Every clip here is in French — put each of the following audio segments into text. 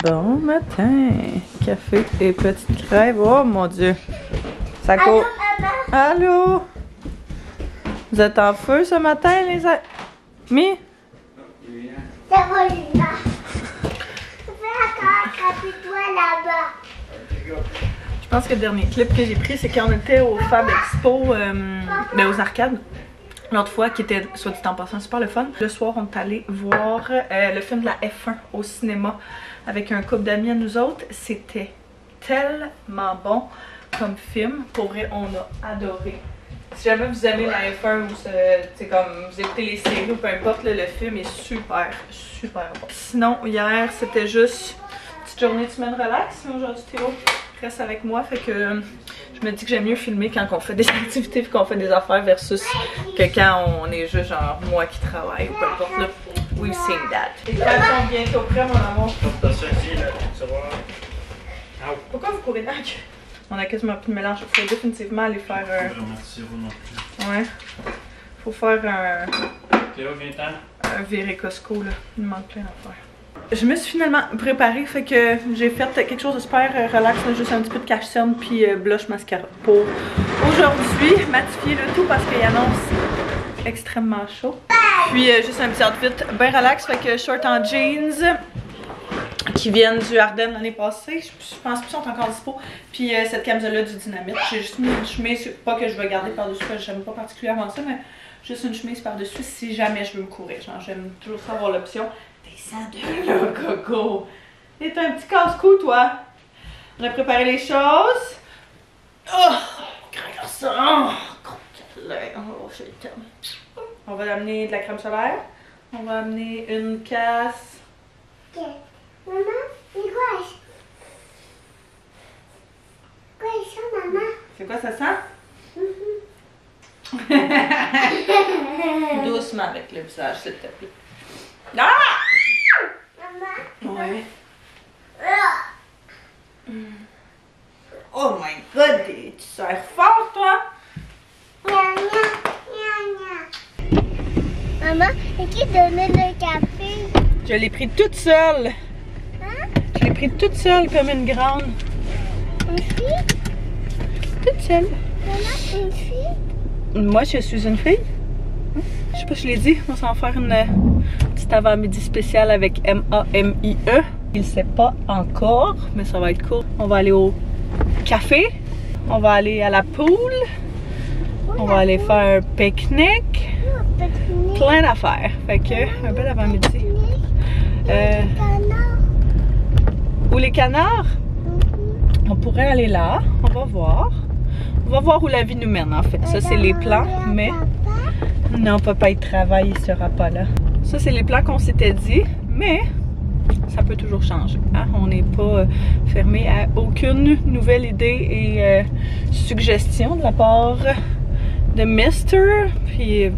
Bon matin. Café et petite crève. Oh mon Dieu. Ça court. Allô? Vous êtes en feu ce matin, les amis? Ça va, Luna. Fais encore toi là-bas. Je pense que le dernier clip que j'ai pris, c'est quand on était au Fab Expo, mais aux arcades. L'autre fois, qui était, soit dit en passant, super le fun. Le soir, on est allé voir le film de la F1 au cinéma avec un couple d'amis à nous autres. C'était tellement bon comme film. Pour vrai, on a adoré. Si jamais vous aimez la F1 ou comme vous écoutez les séries ou peu importe, là, le film est super, super bon. Sinon, hier, c'était juste une petite journée de semaine relax. Aujourd'hui, Théo reste avec moi, fait que je me dis que j'aime mieux filmer quand on fait des activités et qu'on fait des affaires versus que quand on est juste genre moi qui travaille ou peu importe là. We've seen that. Les crêpes sont bientôt prêts, mon amour. Pourquoi vous courez là? On a quasiment plus de mélange. Il faut définitivement aller faire ouais. Faut faire un viré Costco là. Il me manque plein d'affaires. Je me suis finalement préparée, fait que j'ai fait quelque chose de super relax, là, juste un petit peu de cache-cerne puis blush mascara pour aujourd'hui, matifier le tout parce qu'il annonce extrêmement chaud. Puis juste un petit outfit bien relax, fait que short en jeans qui viennent du Ardennes l'année passée, je pense qu'ils sont encore dispo. Puis cette camisole-là du Dynamite, j'ai juste mis une chemise, pas que je vais garder par-dessus, parce que j'aime pas particulièrement ça, mais juste une chemise par-dessus si jamais je veux me courir. Genre j'aime toujours ça avoir l'option. Descends de là, Coco! T'es un petit casse-cou, toi! On a préparé les choses. Oh! Grand garçon! Oh, on va amener de la crème solaire. On va amener une casse. Ok. Maman, c'est quoi? Quoi ça, maman? C'est quoi ça sent? Doucement avec le visage, s'il te plaît. Ah! Maman? Ouais. Oh my god, tu sers fort, toi! Maman, et qui donnait le café? Je l'ai pris toute seule. Hein? Je l'ai pris toute seule comme une grande. Une fille? Toute seule. Maman, une fille? Moi, je suis une fille. Je sais pas si je l'ai dit, on s'en va faire une petite avant-midi spéciale avec M-A-M-I-E. Il sait pas encore, mais ça va être cool. On va aller au café, on va aller à la pool, on va aller faire un pique-nique, plein d'affaires. Fait que, un bel avant-midi. Où les canards? On pourrait aller là, on va voir. On va voir où la vie nous mène en fait. Ça, c'est les plans, mais... Non, papa, il travaille, il sera pas là. Ça, c'est les plans qu'on s'était dit, mais ça peut toujours changer. Hein? On n'est pas fermé à aucune nouvelle idée et suggestion de la part de Mister. Puis,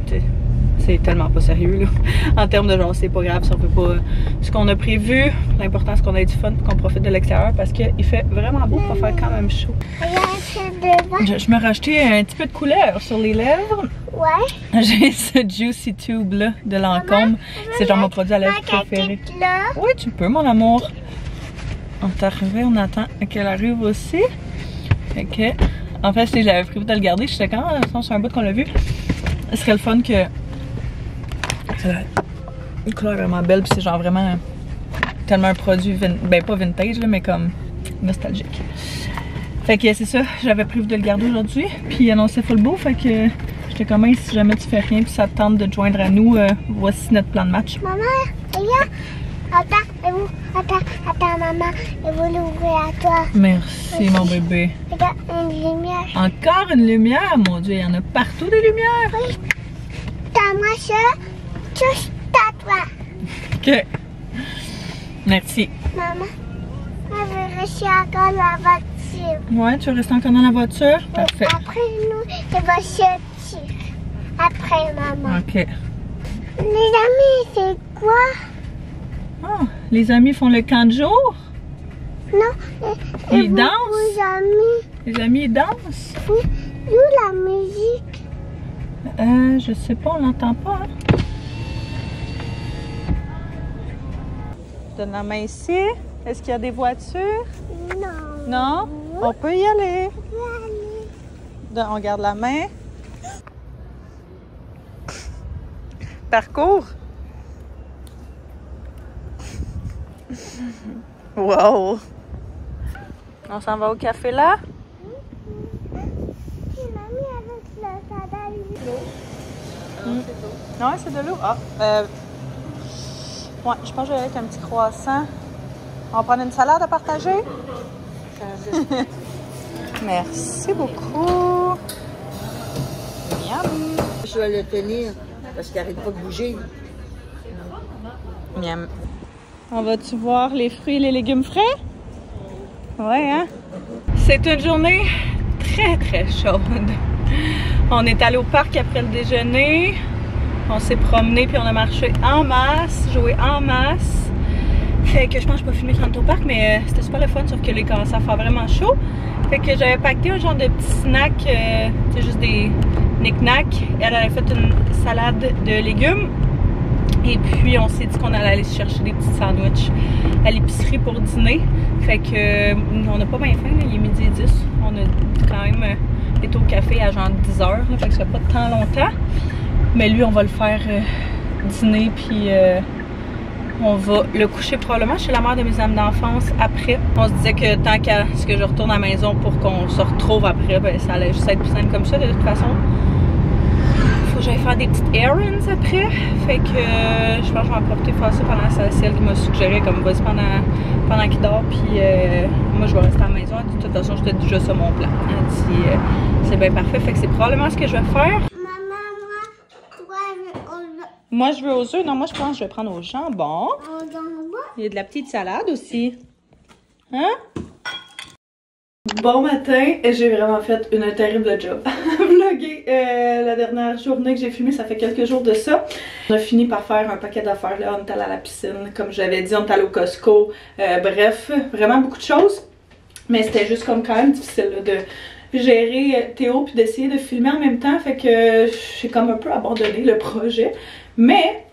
c'est tellement pas sérieux, là. En termes de genre, c'est pas grave si on fait pas ce qu'on a prévu. L'important, c'est qu'on ait du fun et qu'on profite de l'extérieur parce qu'il fait vraiment beau pour faire quand même chaud. Je me rajoutais un petit peu de couleur sur les lèvres. Ouais. J'ai ce Juicy Tube là de Lancôme. C'est genre mon produit à lèvres préféré. Oui, tu peux, mon amour. On est arrivé, on attend qu'elle arrive aussi. Fait que, en fait, si j'avais prévu de le garder, je sais quand, c'est un bout qu'on l'a vu. Ce serait le fun que. C'est une couleur vraiment belle, puis c'est genre vraiment tellement un produit, ben pas vintage, là, mais comme nostalgique. Fait que c'est ça, j'avais prévu de le garder aujourd'hui, puis il annonçait full beau, fait que j'étais comme même si jamais tu fais rien, puis ça te tente de te joindre à nous, voici notre plan de match. Maman, regarde, attends, maman, et vous l'ouvrez à toi. Merci mon bébé. Regarde, une lumière. Encore une lumière, mon Dieu, il y en a partout des lumières. Oui, t'as moi ça, juste à toi. Ok. Merci. Maman, je vais rester encore dans la voiture. Ouais, tu restes encore dans la voiture? Parfait. Après nous, il va sortir. Après maman. Ok. Les amis, c'est quoi? Oh, les amis font le camp de jour? Non, Ils dansent? Les amis. Les amis, ils dansent? Oui, où la musique? Je sais pas, on l'entend pas. Hein? Donne la main ici. Est-ce qu'il y a des voitures? Non. Non? On peut y aller. On garde la main. Parcours. Wow! On s'en va au café là? Ouais, c'est de l'eau. Ah, ouais, je pense que je vais aller avec un petit croissant. On va prendre une salade à partager? Merci beaucoup. Miam. Je vais le tenir parce qu'il n'arrête pas de bouger. Miam. On va-tu voir les fruits et les légumes frais? Ouais, hein? C'est une journée très, très chaude. On est allé au parc après le déjeuner. On s'est promené puis on a marché en masse, joué en masse. Fait que je pense que je peux filmer quand on est au parc, mais c'était super le fun, sauf que là, il commençait à faire vraiment chaud. Fait que j'avais pacté un genre de petit snack, c'est juste des knick-knacks. Elle avait fait une salade de légumes. Et puis on s'est dit qu'on allait aller chercher des petits sandwichs à l'épicerie pour dîner. Fait que on n'a pas bien faim, là, il est midi et 10. On a quand même été au café à genre 10 h, là, fait que ça fait pas de temps longtemps. Mais lui, on va le faire dîner, puis on va le coucher probablement chez la mère de mes amis d'enfance après. On se disait que tant qu'à ce que je retourne à la maison pour qu'on se retrouve après, ben ça allait juste être plus simple comme ça de toute façon. Faut que j'aille faire des petites errands après. Fait que je pense que je vais en profiter de faire ça pendant la celle qui m'a suggéré comme vas-y pendant qu'il dort, puis moi je vais rester à la maison. De toute façon, j'étais déjà sur mon plan. Elle dit c'est bien parfait, fait que c'est probablement ce que je vais faire. Moi, je veux aux œufs. Non, moi, je pense que je vais prendre au jambon. Il y a de la petite salade aussi. Hein? Bon matin. J'ai vraiment fait une terrible job. Vlogger la dernière journée que j'ai filmé, ça fait quelques jours de ça. On a fini par faire un paquet d'affaires là. On est allé à la piscine. Comme j'avais dit, on est allé au Costco. Bref, vraiment beaucoup de choses. Mais c'était juste comme quand même difficile là, de gérer Théo puis d'essayer de filmer en même temps. Fait que j'ai comme un peu abandonné le projet. Mais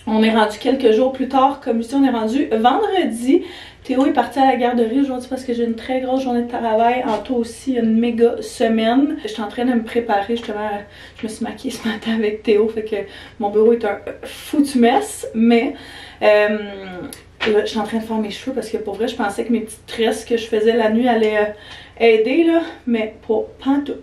on est rendu quelques jours plus tard, comme ici on est rendu vendredi. Théo est parti à la garderie aujourd'hui parce que j'ai une très grosse journée de travail. Anto aussi, une méga semaine. Je suis en train de me préparer justement. Je me suis maquillée ce matin avec Théo, fait que mon bureau est un foutu mess. Mais là, je suis en train de faire mes cheveux parce que pour vrai, je pensais que mes petites tresses que je faisais la nuit allaient aider là, mais pas en tout.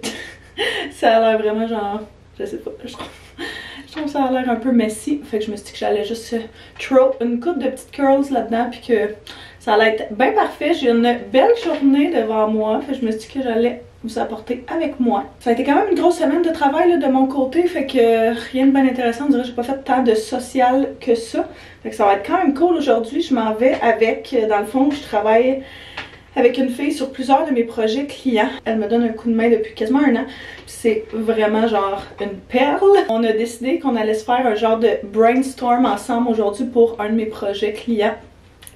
Ça a l'air vraiment genre, je sais pas, je trouve que ça a l'air un peu messy. Fait que je me suis dit que j'allais juste throw une coupe de petites curls là-dedans, puis que ça allait être bien parfait. J'ai une belle journée devant moi, fait que je me suis dit que j'allais vous apporter avec moi. Ça a été quand même une grosse semaine de travail là, de mon côté, fait que rien de bien intéressant. On dirait que j'ai pas fait tant de social que ça. Fait que ça va être quand même cool aujourd'hui. Je m'en vais avec, dans le fond, je travaille avec une fille sur plusieurs de mes projets clients. Elle me donne un coup de main depuis quasiment un an. C'est vraiment genre une perle. On a décidé qu'on allait se faire un genre de brainstorm ensemble aujourd'hui pour un de mes projets clients.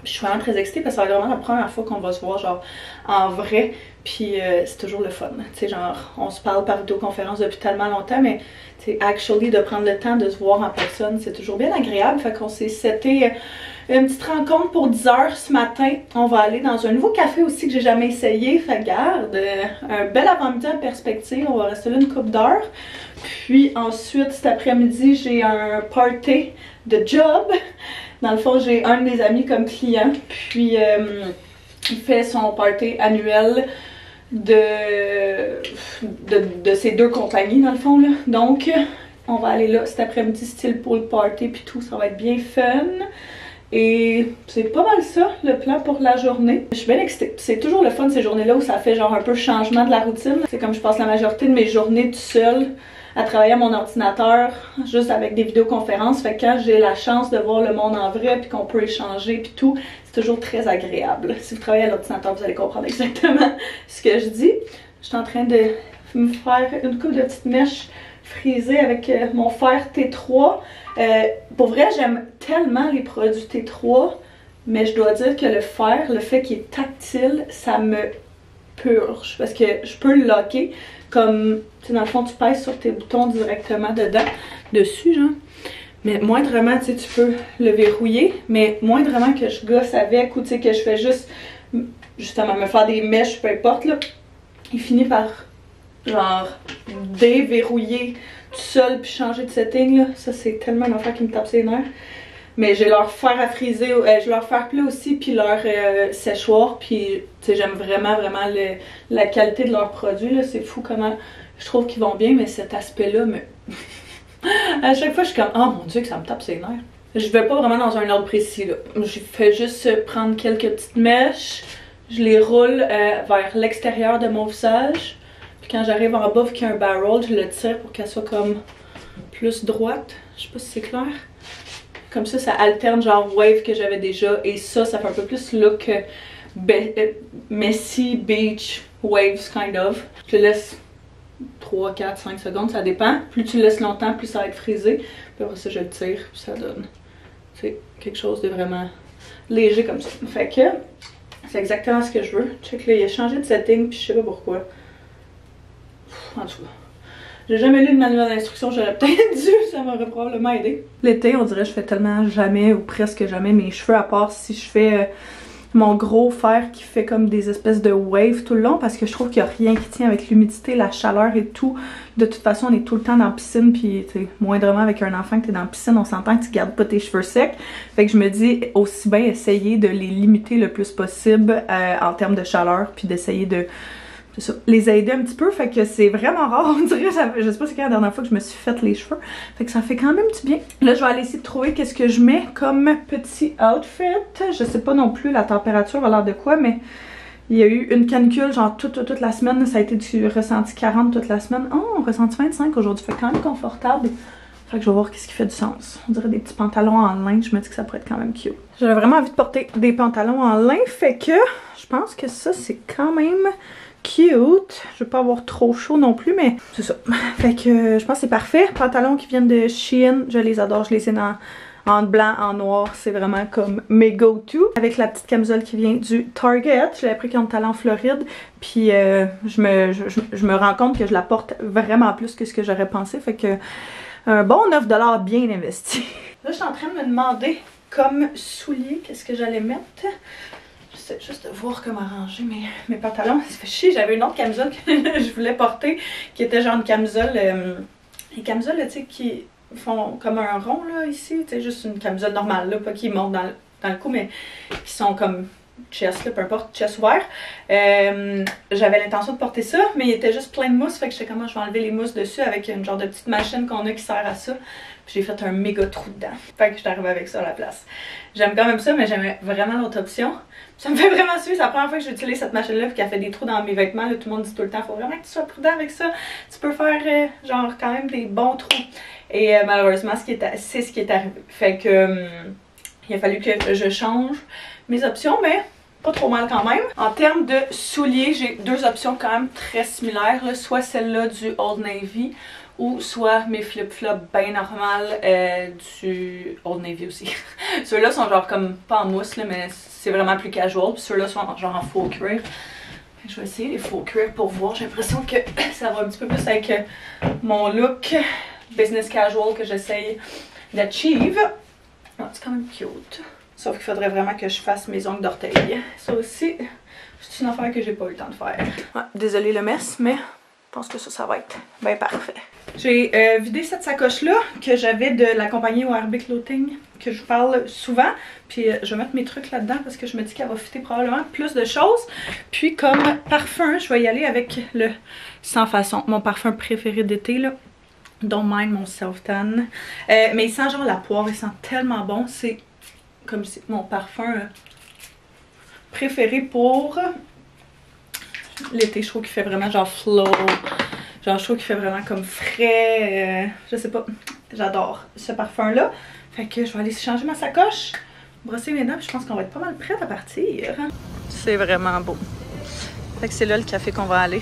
Je suis vraiment très excitée parce que c'est vraiment la première fois qu'on va se voir genre en vrai. Puis c'est toujours le fun. Tu sais, genre on se parle par vidéoconférence depuis tellement longtemps, mais tu sais, actually de prendre le temps de se voir en personne, c'est toujours bien agréable. Fait qu'on s'est seté une petite rencontre pour 10 h ce matin. On va aller dans un nouveau café aussi que j'ai jamais essayé. Fait garde, un bel avant-midi en perspective. On va rester là une couple d'heures. Puis ensuite, cet après-midi, j'ai un party de job. Dans le fond, j'ai un de mes amis comme client. Puis il fait son party annuel de ces deux compagnies dans le fond là. Donc on va aller là cet après-midi style pool party puis tout, ça va être bien fun. Et c'est pas mal ça, le plan pour la journée. Je suis bien excitée. C'est toujours le fun ces journées-là où ça fait genre un peu changement de la routine. C'est comme je passe la majorité de mes journées toute seule à travailler à mon ordinateur, juste avec des vidéoconférences. Fait que quand j'ai la chance de voir le monde en vrai puis qu'on peut échanger puis tout, c'est toujours très agréable. Si vous travaillez à l'ordinateur, vous allez comprendre exactement ce que je dis. Je suis en train de me faire une coupe de petites mèches frisées avec mon fer T3. Pour vrai, j'aime tellement les produits T3, mais je dois dire que le fer, le fait qu'il est tactile, ça me purge. Parce que je peux le locker comme, tu sais, dans le fond, tu pèses sur tes boutons directement dessus, genre. Mais moindrement, tu sais, tu peux le verrouiller, mais moindrement que je gosse avec ou tu sais, que je fais juste, justement, me faire des mèches, peu importe, là, il finit par, genre, déverrouiller tout seul puis changer de setting, là. Ça, c'est tellement une affaire qui me tape ses nerfs. Mais j'ai leur fer à friser, je leur fer plat aussi, puis leur séchoir, puis tu sais, j'aime vraiment la qualité de leurs produits, là. C'est fou comment je trouve qu'ils vont bien, mais cet aspect-là, mais à chaque fois, je suis comme, oh mon dieu, que ça me tape ses nerfs. Je vais pas vraiment dans un ordre précis, là. Je fais juste prendre quelques petites mèches, je les roule vers l'extérieur de mon visage, puis quand j'arrive en bas, vu qu'il y a un barrel, je le tire pour qu'elle soit comme plus droite. Je sais pas si c'est clair. Comme ça alterne genre wave que j'avais déjà. Et ça fait un peu plus look messy, beach, waves kind of. Je le laisse 3, 4, 5 secondes, ça dépend. Plus tu le laisses longtemps, plus ça va être frisé. Puis après ça, je le tire, puis ça donne quelque chose de vraiment léger comme ça. Fait que c'est exactement ce que je veux. Check là, il a changé de setting, puis je sais pas pourquoi. En tout cas. J'ai jamais lu de manuel d'instruction, j'aurais peut-être dû, ça m'aurait probablement aidé. L'été, on dirait que je fais tellement jamais ou presque jamais mes cheveux, à part si je fais mon gros fer qui fait comme des espèces de waves tout le long, parce que je trouve qu'il n'y a rien qui tient avec l'humidité, la chaleur et tout. De toute façon, on est tout le temps dans la piscine, puis tu sais, moindrement avec un enfant que t'es dans la piscine, on s'entend que tu gardes pas tes cheveux secs. Fait que je me dis aussi bien essayer de les limiter le plus possible en termes de chaleur, puis d'essayer de c'est ça, les aider un petit peu, fait que c'est vraiment rare, on dirait, je sais pas c'est quand la dernière fois que je me suis fait les cheveux, fait que ça fait quand même du bien. Là, je vais aller essayer de trouver qu'est-ce que je mets comme petit outfit, je sais pas non plus la température a l'air de quoi, mais il y a eu une canicule genre toute la semaine, ça a été du ressenti 40 toute la semaine, oh, ressenti 25 aujourd'hui, fait quand même confortable. Fait que je vais voir qu'est-ce qui fait du sens. On dirait des petits pantalons en lin, je me dis que ça pourrait être quand même cute. J'avais vraiment envie de porter des pantalons en lin, fait que je pense que ça c'est quand même cute. Je veux pas avoir trop chaud non plus, mais c'est ça. Fait que je pense que c'est parfait. Pantalons qui viennent de Shein, je les adore. Je les ai en blanc, en noir. C'est vraiment comme mes go-to. Avec la petite camisole qui vient du Target. Je l'ai pris quand on allait en Floride. Puis je me rends compte que je la porte vraiment plus que ce que j'aurais pensé. Fait que un bon 9 $ bien investi. Là, je suis en train de me demander comme souliers qu'est-ce que j'allais mettre. J'essaie juste de voir comment arranger mes pantalons. Ça fait chier, j'avais une autre camisole que je voulais porter, qui était genre une camisole, les camisoles, tu sais, qui font comme un rond, là, ici, tu sais, juste une camisole normale, là, pas qui monte dans le cou, mais qui sont comme chest, là, peu importe, chest ouvert. J'avais l'intention de porter ça, mais il était juste plein de mousse, fait que j'étais comme, je vais enlever les mousses dessus avec une genre de petite machine qu'on a qui sert à ça. Puis j'ai fait un méga trou dedans. Fait que je suis arrivée avec ça à la place. J'aime quand même ça, mais j'aimais vraiment l'autre option. Ça me fait vraiment suivre. C'est la première fois que j'utilise cette machine-là puis qu'elle fait des trous dans mes vêtements. Là, tout le monde dit tout le temps, faut vraiment que tu sois prudent avec ça. Tu peux faire genre quand même des bons trous. Et malheureusement, c'est ce qui est arrivé. Fait que il a fallu que je change mes options, mais pas trop mal quand même. En termes de souliers, j'ai deux options quand même très similaires. Là. Soit celle-là du Old Navy, ou soit mes flip-flops bien normales du Old Navy aussi. Ceux-là sont genre comme pas en mousse, là, mais c'est vraiment plus casual. Puis ceux-là sont genre en faux cuir. Je vais essayer les faux cuir pour voir. J'ai l'impression que ça va un petit peu plus avec mon look business casual que j'essaye d'achieve. C'est quand même cute. Sauf qu'il faudrait vraiment que je fasse mes ongles d'orteil. Ça aussi, c'est une affaire que j'ai pas eu le temps de faire. Ouais, désolée le mess, mais je pense que ça va être bien parfait. J'ai vidé cette sacoche-là que j'avais de la compagnie ORB Clothing, que je vous parle souvent. Puis je vais mettre mes trucs là-dedans parce que je me dis qu'elle va fitter probablement plus de choses. Puis comme parfum, je vais y aller avec le Sans Façon, mon parfum préféré d'été là. Don't mind mon self-tan. Mais il sent genre la poire, il sent tellement bon. C'est comme c'est mon parfum préféré pour l'été. Je trouve qu'il fait vraiment genre flow. Genre je trouve qu'il fait vraiment comme frais. Je sais pas. J'adore ce parfum là. Fait que je vais aller changer ma sacoche, brosser mes dents, puis je pense qu'on va être pas mal prête à partir. C'est vraiment beau. Fait que c'est là le café qu'on va aller.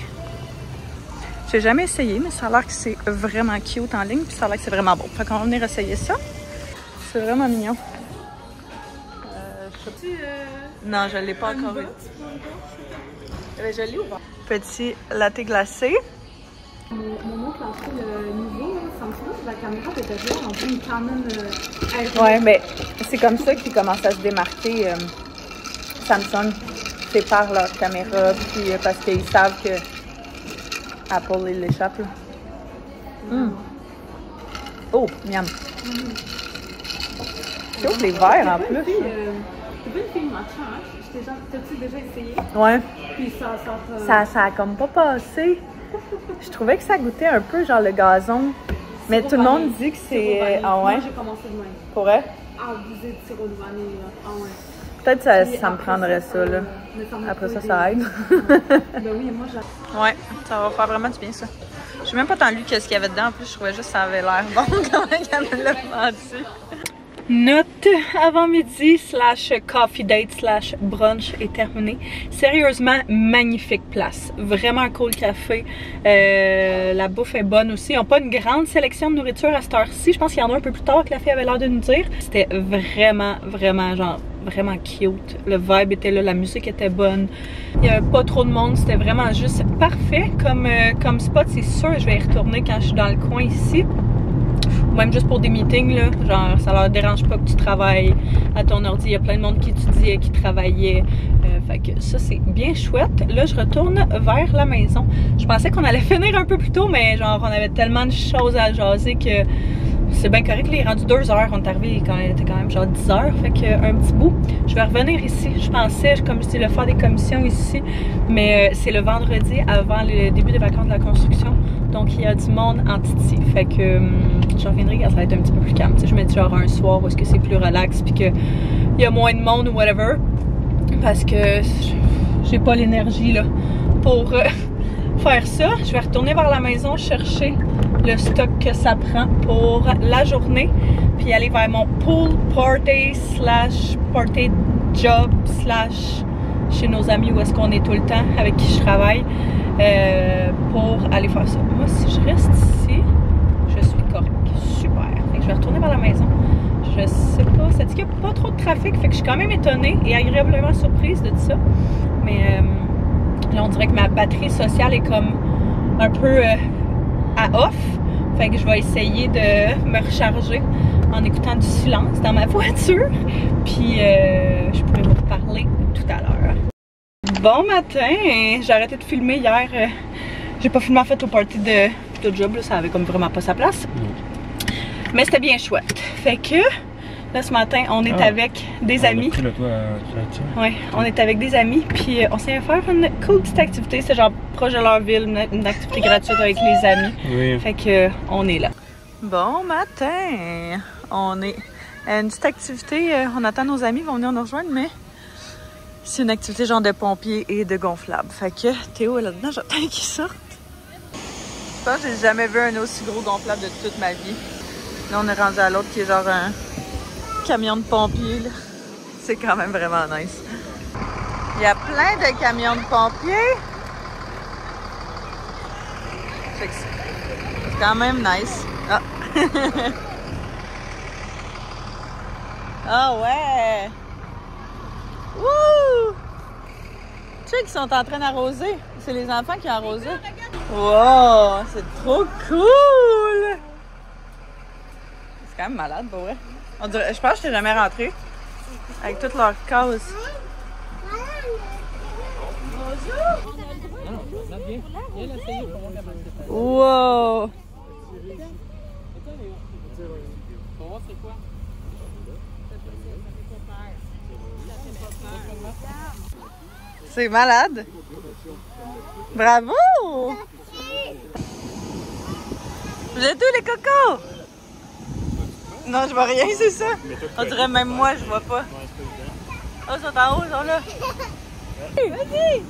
J'ai jamais essayé, mais ça a l'air que c'est vraiment cute en ligne, puis ça a l'air que c'est vraiment beau. Fait qu'on va venir essayer ça. C'est vraiment mignon. Non, je l'ai pas encore eu. Je l'ai ouvert. Petit latte glacé. Mon oncle a acheté le nouveau Samsung, la caméra de derrière, on fait une Canon. Ouais, mais c'est comme ça qu'ils commencent à se démarquer, Samsung. C'est par leur caméra, puis parce qu'ils savent que Apple, il l'échappe. Oh, miam. Tu ouvres les verres en plus. Tu veux une fille matcha, hein? T'as-tu déjà essayé? Ouais. Puis Ça a comme pas passé. Je trouvais que ça goûtait un peu genre le gazon. Mais tout le monde dit que c'est... Ah ouais? Moi, j'ai commencé de même. Pourrait? Abuser de sirop de vanille, là. Ah ouais. Peut-être ça me prendrait ça, là. Après ça aide. Ben oui, moi, j'ai... Ouais, ça va faire vraiment du bien, ça. Je sais même pas tant lu qu'est-ce qu'il y avait dedans. En plus, je trouvais juste que ça avait l'air bon quand elle me l'a vendu. Notre avant-midi / coffee date / brunch est terminé. Sérieusement, magnifique place. Vraiment cool café. La bouffe est bonne aussi. Ils n'ont pas une grande sélection de nourriture à cette heure-ci. Je pense qu'il y en a un peu plus tard que la fille avait l'air de nous dire. C'était vraiment cute. Le vibe était là, la musique était bonne. Il n'y avait pas trop de monde. C'était vraiment juste parfait comme spot. C'est sûr, je vais y retourner quand je suis dans le coin ici. Même juste pour des meetings, là, genre ça leur dérange pas que tu travailles à ton ordi. Il y a plein de monde qui étudiait, qui travaillait. Fait que ça, c'est bien chouette. Là, je retourne vers la maison. Je pensais qu'on allait finir un peu plus tôt, mais genre on avait tellement de choses à jaser que c'est bien correct. Là, il est rendu 2 heures. On est arrivé quand il était quand même genre 10 heures. Fait que un petit bout. Je vais revenir ici. Je pensais, comme je dis, le faire des commissions ici. Mais c'est le vendredi avant le début des vacances de la construction. Donc il y a du monde en titi. Fait que je reviendrai quand ça va être un petit peu plus calme. T'sais, je me dis genre un soir où est-ce que c'est plus relax puis qu'il y a moins de monde ou whatever. Parce que j'ai pas l'énergie là pour faire ça. Je vais retourner vers la maison chercher le stock que ça prend pour la journée. Puis aller vers mon pool party / party job / chez nos amis où est-ce qu'on est tout le temps avec qui je travaille. Pour aller faire ça. Moi, si je reste ici, je suis correct. Super. Fait que je vais retourner vers la maison. Je sais pas, ça dit qu'il n'y a pas trop de trafic, fait que je suis quand même étonnée et agréablement surprise de ça. Mais là, on dirait que ma batterie sociale est comme un peu à off. Fait que je vais essayer de me recharger en écoutant du silence dans ma voiture. Puis je pourrais vous reparler tout à l'heure. Bon matin! J'ai arrêté de filmer hier. J'ai pas filmé en fait au party de job, là, ça avait comme vraiment pas sa place. Mais c'était bien chouette. Fait que là ce matin, on est avec des amis. Ouais, on est avec des amis, puis on s'est fait faire une cool petite activité. C'est genre proche de leur ville, une activité gratuite avec les amis. Oui. Fait que on est là. Bon matin! On est à une petite activité. On attend nos amis, ils vont venir nous rejoindre, mais c'est une activité genre de pompiers et de gonflable. Fait que Théo est là-dedans, j'attends qu'il sorte. Je pense que j'ai jamais vu un aussi gros gonflable de toute ma vie. Là, on est rendu à l'autre qui est genre un camion de pompiers. C'est quand même vraiment nice. Il y a plein de camions de pompiers. C'est quand même nice. Ah, ah ouais! Wouh! Tu sais qu'ils sont en train d'arroser. C'est les enfants qui ont arrosé. Wow! C'est trop cool! C'est quand même malade, pour vrai. On dirait, je pense que je t'ai jamais rentré. Avec toutes leurs cases. Wow! C'est malade! Bravo! Vous êtes où les cocos? Non, je vois rien, c'est ça? On dirait même moi, je vois pas. Oh, ils sont en haut, ils sont là. Vas-y!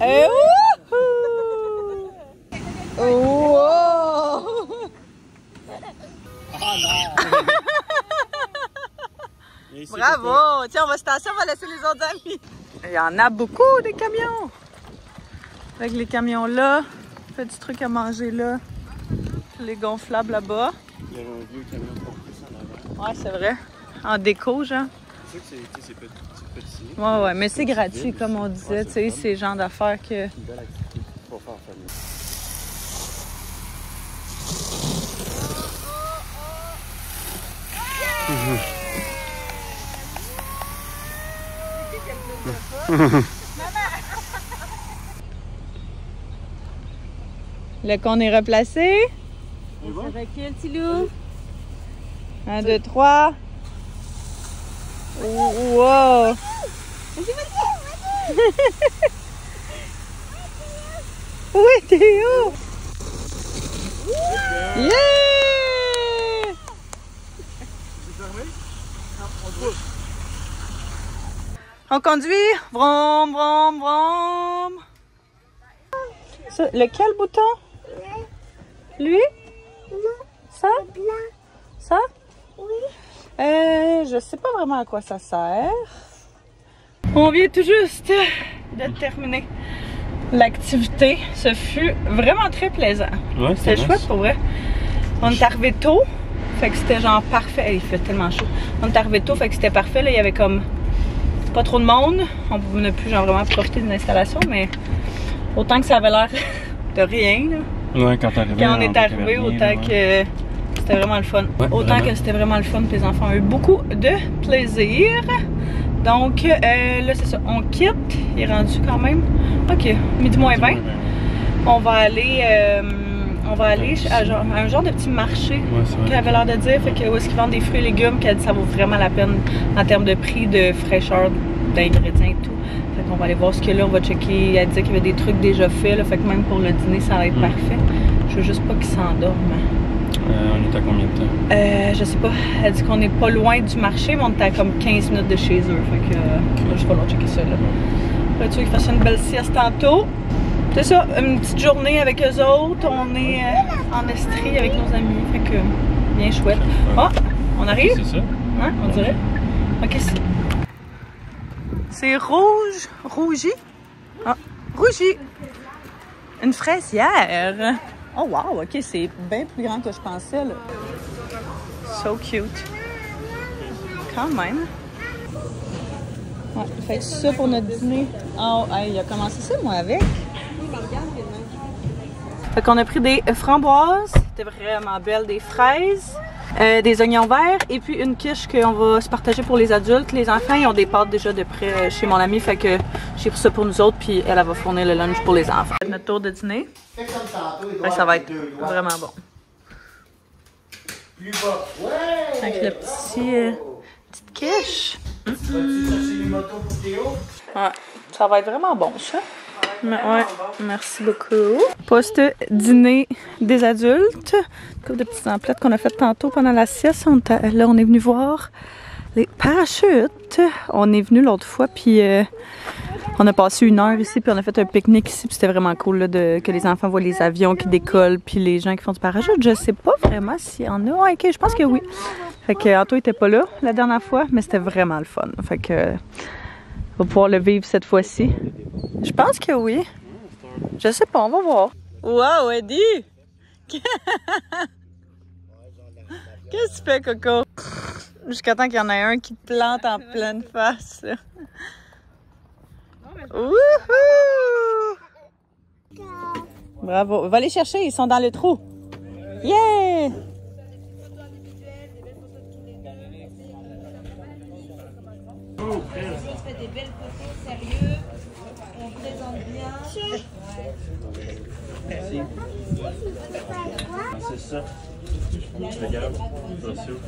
Et wouhou! Wow! Bravo! Tiens, on va se tasser, on va laisser les autres amis. Il y en a beaucoup des camions. Avec les camions là, fait du truc à manger là, les gonflables là-bas. Il y avait un vieux camion pour plus en avant. Ouais, c'est vrai. En déco, genre. C'est sûr que c'est petit. Ouais, mais c'est gratuit, comme on disait. Tu sais, c'est le genre d'affaires que. Une belle activité pour faire en famille. Le con est replacé. On se recule, petit loup. 1, 2, 3. Wow! Oui, Théo! Yeah! On conduit. Vroom, vroom, vroom. Ça, lequel bouton? Lui? Ça? Ça? Oui. Je sais pas vraiment à quoi ça sert. On vient tout juste de terminer l'activité. Ce fut vraiment très plaisant. Ouais, c'était chouette pour vrai. On est arrivé tôt, fait que c'était genre parfait. Il fait tellement chaud. On est arrivé tôt, fait que c'était parfait. Là, il y avait comme pas trop de monde. On n'a plus genre vraiment profité d'une installation, mais autant que ça avait l'air de rien. Là. Ouais, quand on est arrivé, autant que c'était vraiment le fun. Ouais, autant que c'était vraiment le fun, les enfants ont eu beaucoup de plaisir. Donc là c'est ça, on quitte, il est rendu quand même, ok, midi moins 20. On va aller à un genre de petit marché qu'elle avait l'air de dire, fait que où est-ce qu'ils vendent des fruits et légumes, qu'elle dit ça vaut vraiment la peine en termes de prix, de fraîcheur, d'ingrédients et tout. Fait qu'on va aller voir ce qu'il y a là, on va checker, elle disait qu'il y avait des trucs déjà faits, là, fait que même pour le dîner ça va être parfait. Je veux juste pas qu'ils s'endorment. On est à combien de temps? Je sais pas. Elle dit qu'on est pas loin du marché, mais on est à comme 15 minutes de chez eux. Fait que je vais leur checker ça là. Fait que tu fasse une belle sieste tantôt. C'est ça, une petite journée avec eux autres. On est en Estrie avec nos amis. Fait que bien chouette. Ah! On arrive? C'est ça? Hein? On dirait? Ok, c'est rouge. Rougi? Ah! Rougi! Une fraisière! Oh wow, ok, c'est bien plus grand que je pensais là. So cute. Quand même. Ouais, fait que ça pour notre dîner. Oh, hey, il a commencé ça moi avec. Fait qu'on a pris des framboises, c'était vraiment belle, des fraises, des oignons verts et puis une quiche qu'on va se partager pour les adultes. Les enfants, ils ont des pâtes déjà de près chez mon ami, fait que j'ai pris ça pour nous autres puis elle va fournir le lunch pour les enfants. Notre tour de dîner. Ouais, ça va être vraiment bon. Avec le petite quiche. Ouais, ça va être vraiment bon ça. Ouais, merci beaucoup. Post-dîner des adultes. Une couple de petites emplettes qu'on a faites tantôt pendant la sieste. Là, on est venu voir les parachutes. On est venu l'autre fois, puis on a passé 1 heure ici, puis on a fait un pique-nique ici, puis c'était vraiment cool là, que les enfants voient les avions qui décollent, puis les gens qui font du parachute. Je sais pas vraiment s'il y en a. Ouais, ok, je pense que oui. Fait que Anto était pas là la dernière fois, mais c'était vraiment le fun. Fait que on va pouvoir le vivre cette fois-ci. Je pense que oui. Je sais pas, on va voir. Wow, Eddie! Qu'est-ce que tu fais, Coco? Jusqu'à temps qu'il y en ait un qui te plante en pleine face. Wouhou! Bravo. Va les chercher, ils sont dans le trou. Yeah! On fait des belles photos, sérieux. On présente bien. Merci. C'est ça. Regarde, sociaux.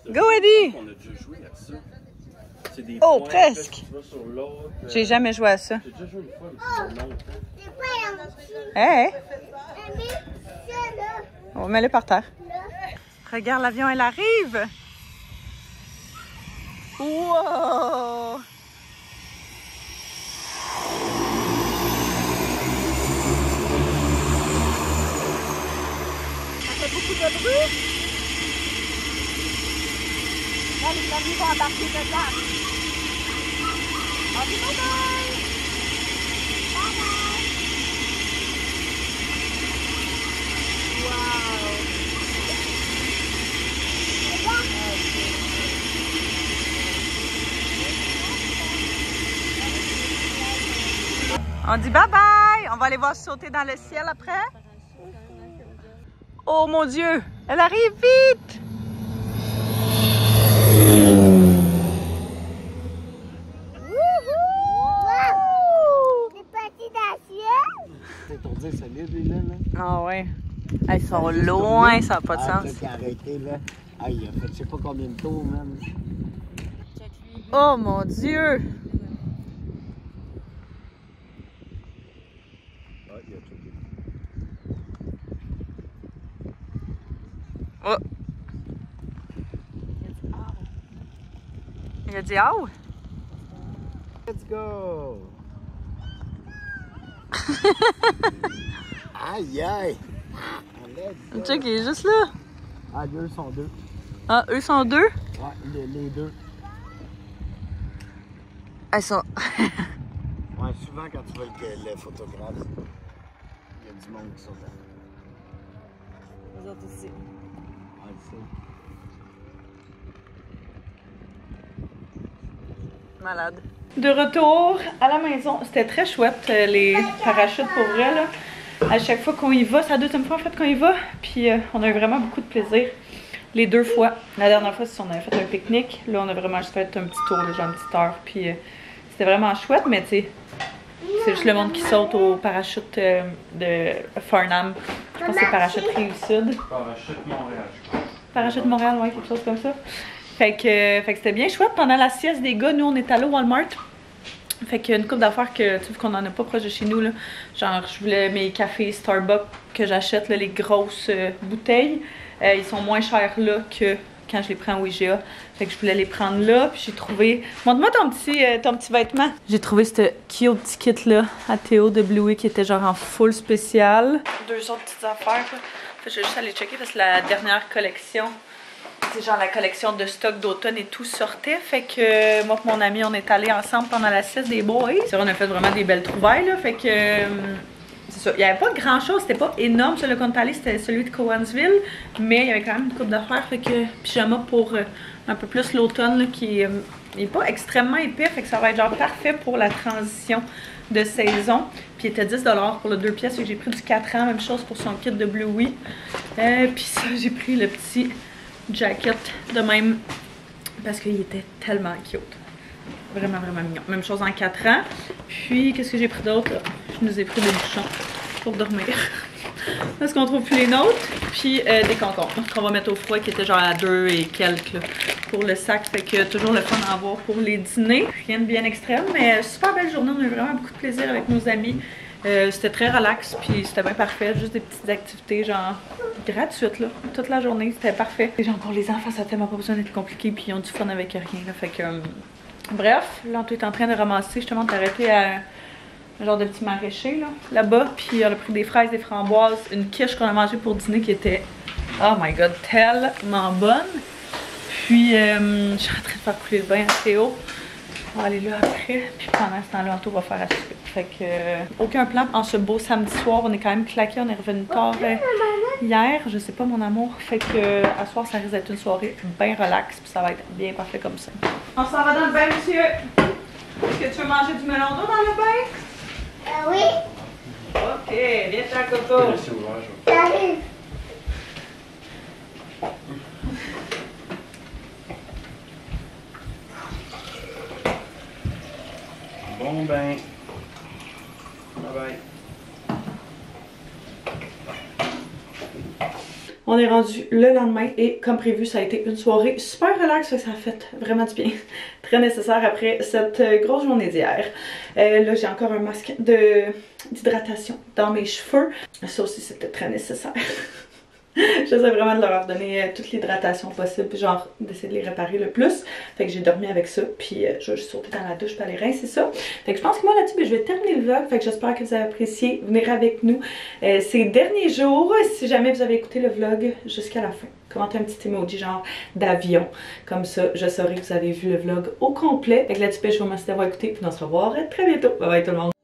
Go, Eddie! On a déjà joué à ça. Oh, presque! J'ai jamais joué à ça. J'ai déjà joué une fois, mais Hey! On va mettre le par terre. Regarde, l'avion, elle arrive! Wow! Ça fait beaucoup de bruit? Là, les amis vont embarquer dedans. On dit bye bye! Bye bye! On dit bye bye! On On va aller voir sauter dans le ciel après. Oh mon Dieu! Elle arrive vite! C'est pour dire solide, lui, là. Ah ouais. Ils sont loin, ça n'a pas de sens. Qui a arrêté, là. Ah, il a fait je sais pas combien de tours, même. Oh mon Dieu! Ah, il a checké. Oh! Il a dit « Ow! » Let's go! Aïe, aïe! Let's go! Check, il est juste là. Ah, eux sont deux. Ah, eux sont deux? Ouais, les deux. Elles sont... Ouais, souvent quand tu vois le photographe, il y a du monde qui sont là. Les autres aussi. Ouais, c'est Malade. De retour à la maison, c'était très chouette les parachutes pour vrai là. À chaque fois qu'on y va, c'est la deuxième fois en fait qu'on y va, puis on a eu vraiment beaucoup de plaisir. Les deux fois. La dernière fois, on avait fait un pique-nique. Là, on a vraiment juste fait un petit tour, là, genre une petite heure. Puis c'était vraiment chouette, mais tu sais, c'est juste le monde qui saute au parachute de Farnham. Je pense que c'est Parachute Rive-Sud. Parachute Montréal, je crois. Parachute Montréal, ouais, quelque chose comme ça. Fait que c'était bien chouette. Pendant la sieste des gars, nous, on est allés au Walmart. Fait qu'il y a une couple d'affaires que, tu sais, qu'on en a pas proche de chez nous, là. Genre, je voulais mes cafés Starbucks que j'achète, là, les grosses bouteilles. Ils sont moins chers là que quand je les prends au IGA. Fait que je voulais les prendre là. Puis j'ai trouvé... Montre-moi ton petit vêtement. J'ai trouvé ce cute petit kit là à Théo de Bluey qui était genre en full spécial. Deux autres petites affaires. Là. Fait que je vais juste aller checker parce que la dernière collection, c'est genre la collection de stock d'automne et tout sortait. Fait que moi et mon ami, on est allés ensemble pendant la sieste des boys. C'est vrai, on a fait vraiment des belles trouvailles là. Fait que... c'est ça. Il n'y avait pas grand chose, c'était pas énorme celui qu'on est allé, c'était celui de Cowansville, mais il y avait quand même une coupe d'affaires, fait que pyjama pour un peu plus l'automne qui est pas extrêmement épais, fait que ça va être genre parfait pour la transition de saison. Puis il était 10 $ pour le 2 pièces, fait que j'ai pris du 4 ans, même chose pour son kit de Bluey. Puis ça, j'ai pris le petit jacket de même parce qu'il était tellement cute. Vraiment, vraiment mignon. Même chose en 4 ans. Puis, qu'est-ce que j'ai pris d'autre? Je nous ai pris des bouchons pour dormir. Parce qu'on trouve plus les nôtres. Puis, des concombres qu'on va mettre au froid qui étaient genre à 2 et quelques là, pour le sac. Fait que toujours le fun à avoir pour les dîners. Rien de bien extrême, mais super belle journée. On a eu vraiment beaucoup de plaisir avec nos amis. C'était très relax, puis c'était bien parfait. Juste des petites activités, genre gratuites, là. Toute la journée, c'était parfait. Et genre pour les enfants, ça n'a tellement pas besoin d'être compliqué, puis ils ont du fun avec rien, là. Fait que... bref, là, on est en train de ramasser, justement, d'arrêter à un genre de petit maraîcher, là-bas. Puis on a pris des fraises, des framboises, une quiche qu'on a mangée pour dîner qui était, oh my god, tellement bonne. Puis, je suis en train de faire couler le bain à Théo. On va aller là après. Puis pendant ce temps-là, Anto va faire à souper. Fait que, aucun plan en ce beau samedi soir. On est quand même claqués, on est revenu tard hier. Je sais pas, mon amour. Fait que, à soir, ça risque d'être une soirée bien relax. Puis ça va être bien parfait comme ça. On s'en va dans le bain, monsieur. Est-ce que tu veux manger du melon d'eau dans le bain? Oui. Ok, viens-t'en, Coco. C'est ouvert, J'arrive. Bon ben. Bye bye. On est rendu le lendemain et comme prévu, ça a été une soirée super relax, ça a fait vraiment du bien. Très nécessaire après cette grosse journée d'hier. Là, j'ai encore un masque d'hydratation dans mes cheveux. Ça aussi, c'était très nécessaire. J'essaie vraiment de leur donner toute l'hydratation possible, puis genre d'essayer de les réparer le plus. Fait que j'ai dormi avec ça, puis je vais juste sauter dans la douche pour aller rincer ça. Fait que je pense que moi là-dessus, je vais terminer le vlog. Fait que j'espère que vous avez apprécié venir avec nous ces derniers jours. Si jamais vous avez écouté le vlog jusqu'à la fin, commentez un petit emoji genre d'avion. Comme ça, je saurai que vous avez vu le vlog au complet. Fait que là-dessus, je vous remercie d'avoir écouté, puis on se revoit très bientôt. Bye bye tout le monde!